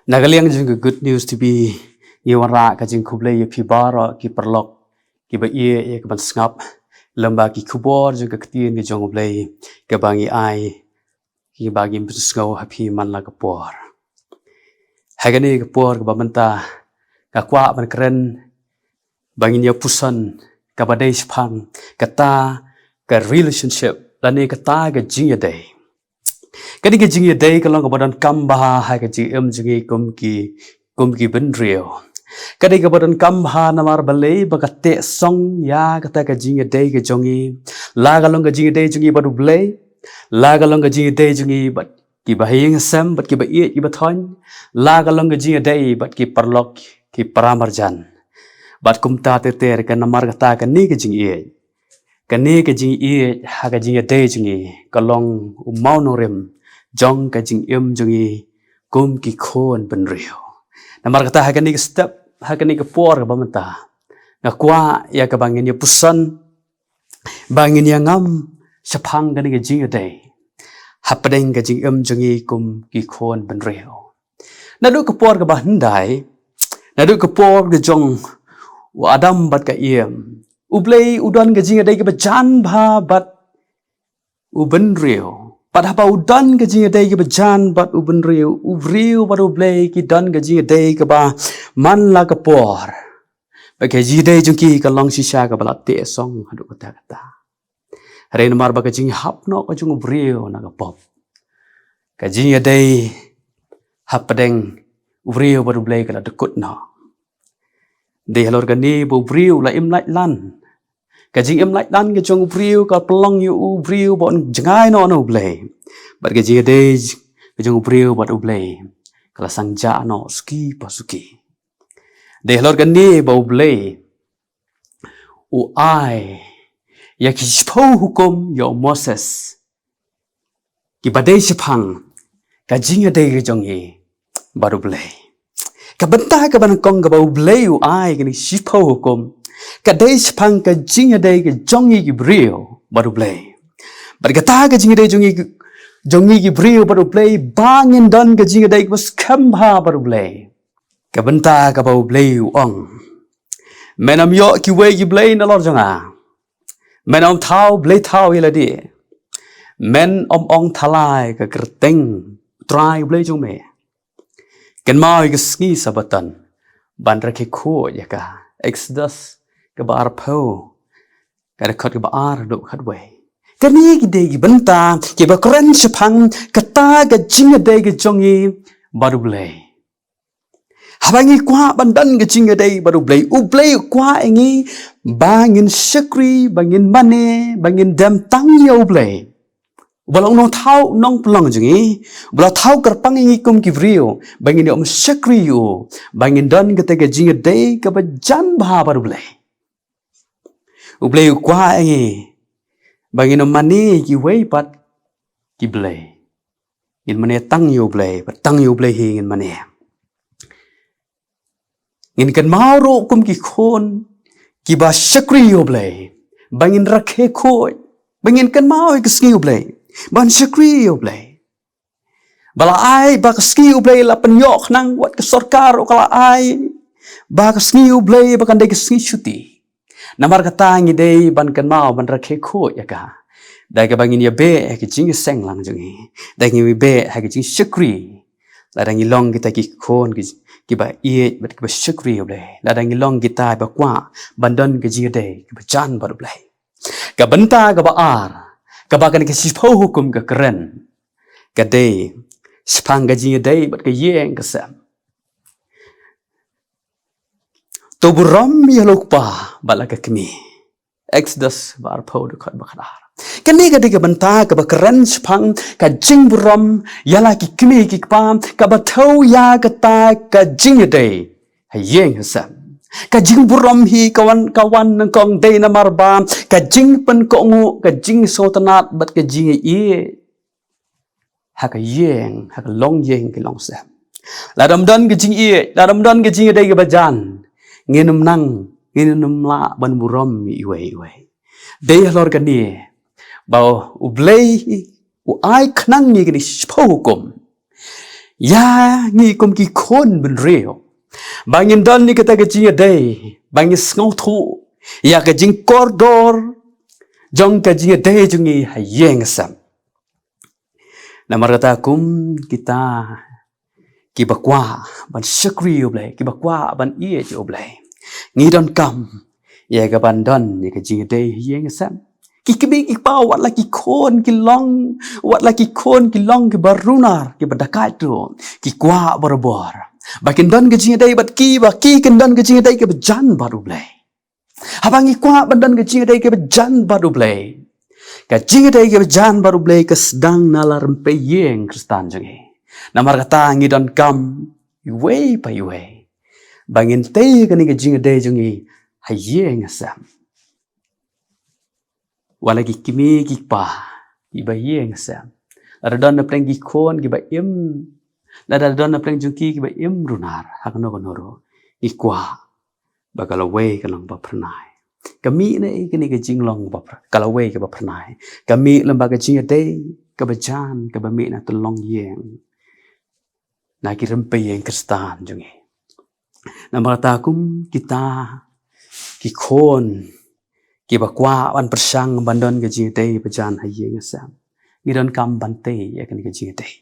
Nagaliang jing good news to be yewara ka jing kublay pi baro ki perlok ki ba ye ka ban snap lamba ki kubor jing ka ktien ki jong blay ka bangi ai ki bagi msngaw happy man la ka por hagani ka por ka bamanta ka kwa ban kren bangin ya pusan ka badai spang kata ka relationship lani kata ka jing ya day cái đi cái gì đây cái lòng của bạn cam ba hay cái gì gì kum ki bên rio cái đi cái bạn cam ba namar balay bagat te song ya cái gì đây cái jongi la cái lòng cái gì đây jongi batu balay la cái lòng cái gì đây jongi bat ki bahing sam bat ki ba ie ki ba thon la cái lòng cái gì đây bat ki parlok ki paramarjan bat kumta te te cái namar kata cái ni cái gì ie cái gì ie ha cái gì đây jongi cái lòng mau norem jong ka jing jongi kum ki khon ben rio namar kata hakani ke step hakani ke por ka bamanta ngakwa ya ka bangin ya pusan bangin ya ngam saphang ka ni ke jing day hapadeng ka jing jongi kum ki khon ben rio nadu ka por ka ba handai nadu ka por ka jong wa adam bat ka ublei udan ka jing day ka ba jan bha bat u ben rio pada apa udan gaji day ke bajan bat uben rio bat ublay ki dan gaji day ke ba man la ke por bagai ji day jungki ke long sisa ke balat te song hadu kata hari namar bagai jing hap no ke jung rio na ke pop gaji day hap pedeng rio bat ublay ke la dekut no de halor gani bu rio la im lai lan Kajing em like dan ke jong briu ka pelong yu briu bon jangai no ublay bat ke jing day ke jong briu bat ublay kala sangja no ski pasuki de lor kan ni ba ublay u ai ya ki spo hukum yo Moses ki badai sipang ka jing day ke jong hi bat ublay ka benta ka ban kong ka ba ublay u ai ke ni spo hukum kadai sepang ka jing day ka jongi ki brio baru play berkata ka jing day jongi ki brio baru play bangin dan ka jing day bas kambha baru play ka benta ka baru play ong menam yo ki we ki play na lor jonga menam thau play thau ila di men ong thalai ka kerteng try play jong me ken mau ka ski sabatan ban rakhe kho ya ka Exodus ke bar po kada khat ke bar do khat we kani ki de ki banta ke ba kren sepang kata ga jing de ke jongi baru blay habangi kwa bandan ke jing de baru blay u blay kwa engi bangin sekri bangin mane bangin dam tang yo blay balong no thau nong plong jongi bala thau karpang engi kum ki vrio bangin om sekri yo bangin dan ke te ke jing de ke ba jan bha baru blay ublay kwa engi bangin mani ki wei pat ki blay in mane tang yo blay pat tang yo blay hi in mane in kan mau ro kum ki khon ki ba sakri yo blay bangin rakhe khoi bangin kan mau ki ski yo blay ban sakri yo blay bala ai ba ski yo blay la penyok nang wat ke sarkar kala ai ba ski yo blay ba kan de ski chuti namar kata ngi day ban kan mau ban rakhe kho ya ka dai ka bangin ya be ki jing seng lang jongi dai ngi be ha ki jing shukri la dang long kita ki khon ki ba ie bat ki ba shukri oble la dang long kita ba kwa bandan ki jing day ki ba chan ba oble ka banta ka ba ar ka ba kan ki sipho hukum ka kren ka day spang ka jing day bat ka yeng ka sam to buram ya lokpa balaka kmi Exodus bar po de khat bakar kani ka de banta ka bakran spang ka jing buram yala ki kmi ki pam ka bathau ya ka ta ka jing day hayeng sam ka jing buram hi kawan nang kong day na marba ka jing pen ko ngu ka jing sotanat bat ka jing ye ha ka yeng ha ka long yeng ki long sam la dam dan ka jing ye la dam dan ka jing day ka bajan ngenum nang ngenum la ban buram iwe de lor kani ba ublay u ai knang ni kini spokum ya ngi kum ki khon ben reo bangin don ni kata ke jing day bangin ngau thu ya ke jing koridor jong ke jing day jungi hayeng sam namar kata kum kita ki bakwa ban shakri oblay ki bakwa ban ie oblay ngi don kam ya ke ban don ni ke jing day hayeng sam ki kibi ki pa wat la ki khon ki long wat la ki khon ki long ki barunar ki badakai tu ki kwa borobor bakin don ke jing day bat ki ba ki ken don ke jing day ke jan baru blay habangi kwa bandan ke jing day ke jan baru blay ka jing day ke jan baru blay ke sedang nalar pe yeng kristan jangi namar kata ngi don kam iwe pa iwe bangin te ke ni ke jing day jangi hayeng sam walagi kimi kipa iba yeng sam radon na pleng gikon giba im lada radon na pleng jungki giba im runar hakno konoro ikwa bakala we kalang ba pernai kami ne ikini ke jinglong ba kala we ke ba pernai kami lembaga jinga day ke bajan ke ba mi na tolong yeng na kirempe yeng kristan jungi na maratakum kita kikon ki bakwa ban persang bandon ke jing day bajan hayeng sam ngidon kam bante ya kan ke jing day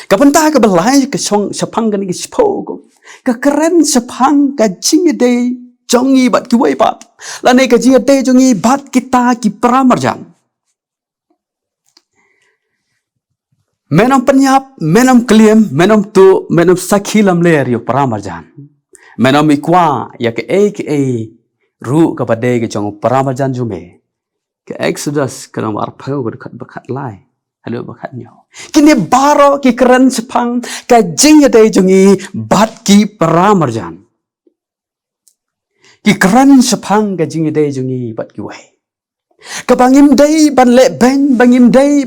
kapenta ke belai ke song sapang kan ke spogo ke keren sapang ke jing day jongi bat ki wei bat lane ke jing day jongi bat kita ki pramarjan menom penyap menom kliem menom tu menom sakhilam ler yo pramarjan menom ikwa ya ke ru kepada ke jong pramarjan jume ke exodus kenam arpau berkat bekat lai halo bekat nyo kini baro ki keren sepang ke jing day jongi bat ki pramarjan ki keren sepang ke jing day jongi bat ki wei ke bangim day ban le ben bangim day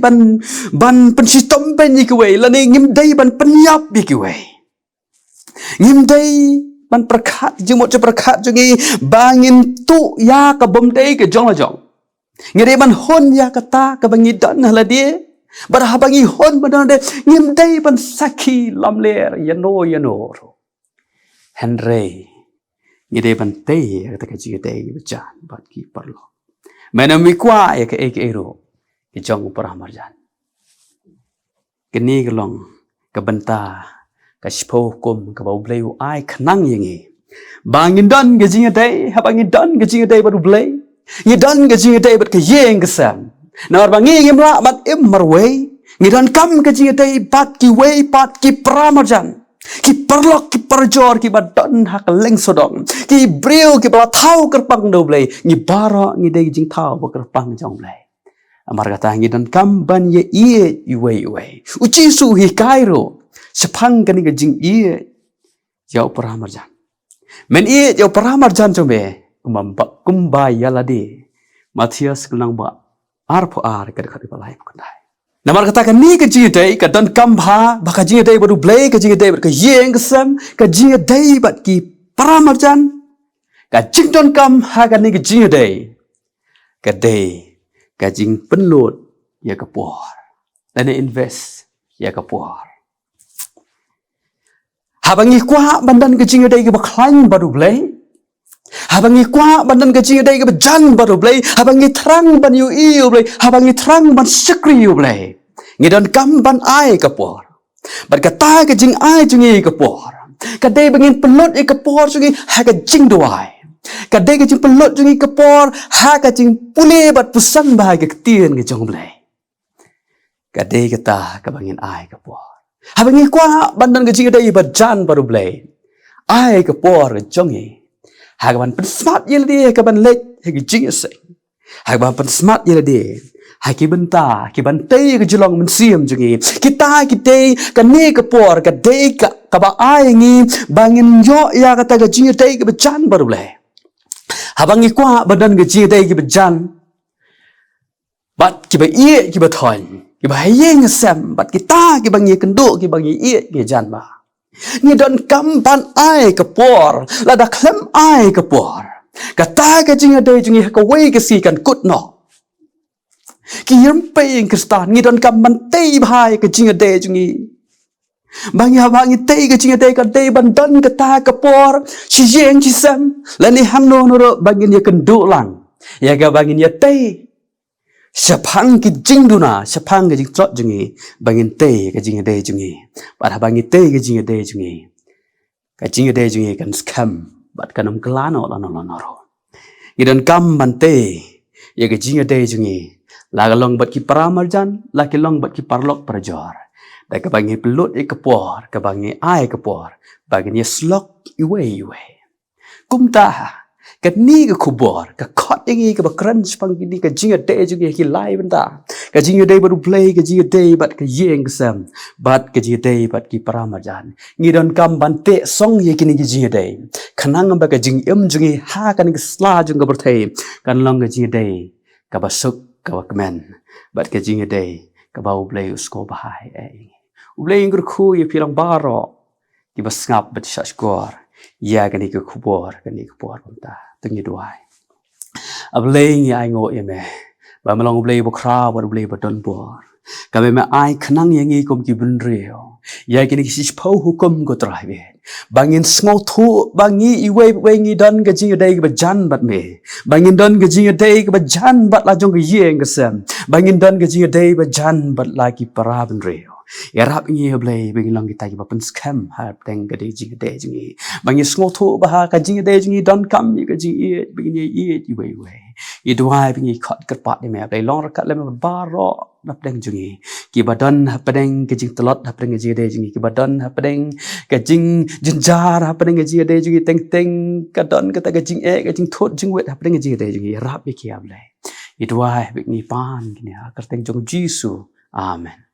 ban pensistom ben ki wei lane ngim day ban penyap ki wei ngim day ban perkat jemot je perkat jungi bangin tu ya ka bomdei ke jong la jong ngire ban hon ya kata ke bangi dan hala dia bar ha bangi hon ban de ngim dei ban sakhi lamler yano henry ngire ban te kata ke ji dei bacan bat ki perlo menami kwa ya ke ero ke jong paramarjan kini gelong ke benta kaspo kom ka bau blay ai khnang yengi bangin don ke jing day ha bangin don ke jing day baru blay ni don ke jing day bat ke yeng kesam nar bangi ngim la bat im marway ni don kam ke jing day bat ki way bat ki pramarjan ki perlok ki perjor ki bat don hak leng sodong ki breu ki bala thau kerpang do blay ni bara ni day jing thau ba kerpang jong blay amar kata ni don kam ban ye ie iwe uci su hi kairo sepang kani ke jing ie jau pramarjan men ie jau pramarjan jome kumba yaladi Matias kelang ba arpo ar ke dekat balai kandai namar katakan ni ke jing day ka don kambha baka jing day baru blay ke jing day ke yeng kesam ke jing day bat ki pramarjan ka jing don kam ha ka ni ke jing day ka day ka jing penlut ya ke por dan invest ya ke por habangi kwa bandan ke jing day ke baklan baru blay habangi kwa bandan ke jing day ke bajan baru blay habangi terang ban yu iu blay habangi terang ban sekri yu blay ngidon kam ban ai ke por bat kata ke jing ai jungi ke por kadai bangin pelut ke por jungi ha ke jing doai kadai ke jing pelut jungi ke por ha ke jing pule bat pusan bah ke tien ke jong blay kadai kata ke bangin ai ke por habangi kwa bandan ke jing day bajan baru blay ai ke por ke jongi hagaban pen smart yel dia kaban lek hagi jing sing hagaban pen smart yel dia hagi benta ki bante ke jelong men siam jungi kita kite ka ne ke por ka de ka ba ai ngi bangin yo ya kata ke jing day ke bajan baru blay habangi kwa bandan ke jing day ke bajan bat ki ba ie ki ba thon ki ba yeng sam bat kita ki bangi kendo ki bangi ie ki jan ba ni don kampan ai ke por lada klem ai ke por kata ke jing day jungi ka wei ke si kan kut no ki yem pe kristan ni don kam man tei bhai ke jing day jungi bangi tei ka jinga dei ka dei ban don ka ta ka por si jeng si sam la ni ham no no bangin ya kendu lang ya ga bangin ya tei sapang ki jing duna sapang ka jing trot jungi bangin tei ka jinga dei jungi ba bangi tei ka jinga dei jungi ka jinga dei jungi kan skam bat kanam klano la no ro idan kam ban tei ya ka jinga dei jungi la long bat ki paramarjan la ki long bat ki parlok parjor da ka bangi pelut e kapor ka bangi ai kapor bangi slok iwe kumta ka ni ka kubor ka khot ingi ka crunch pang ni ka jinga de ju ki lai benda ka jinga de baru play ka jinga de bat ka yeng sam bat ka jinga de bat ki paramajan ngi don kam bante song ye kini ki jinga de khanang ba ka jing jungi ha kan ki sla jung ka berthai kan long ka jinga de ka basuk ka wakmen bat ka jinga de ka bau play usko bahai Ulay inggur ku ya pirang baro ki basngap bat shashkor ya gani ke kubor punta tungi duai ablay ya ngo eme ba malong ulay bokra ba ulay badon bor kami me ai khnang yangi kom ki bunrio ya gani ki pau hukum go trawe bangin small thu bangi iwe wengi don ga jinga dai ba jan bat me bangin don ga jinga dai ba jan bat la jong ga yeng ga sam bangin don ga jinga dai ba jan bat la ki para bunrio ya rap ngi blay bing long kita ki bapen scam har teng ga de jinga de jingi bangi small thu ba ka jinga de jingi don kam ga jingi bing ye iwe i duai bing khot kat pat me blay long rakat le baro nap deng jingi ki badan padeng ke jing telot hapdeng jinga de jingi ki badan hapdeng ke jing jinjar hapdeng jinga de jingi teng teng ka don ka ta ga jing ka jing thot jing wet hapdeng jinga de jingi rap bi ki blay i duai bing ni pan ki ne ka teng jong jisu amen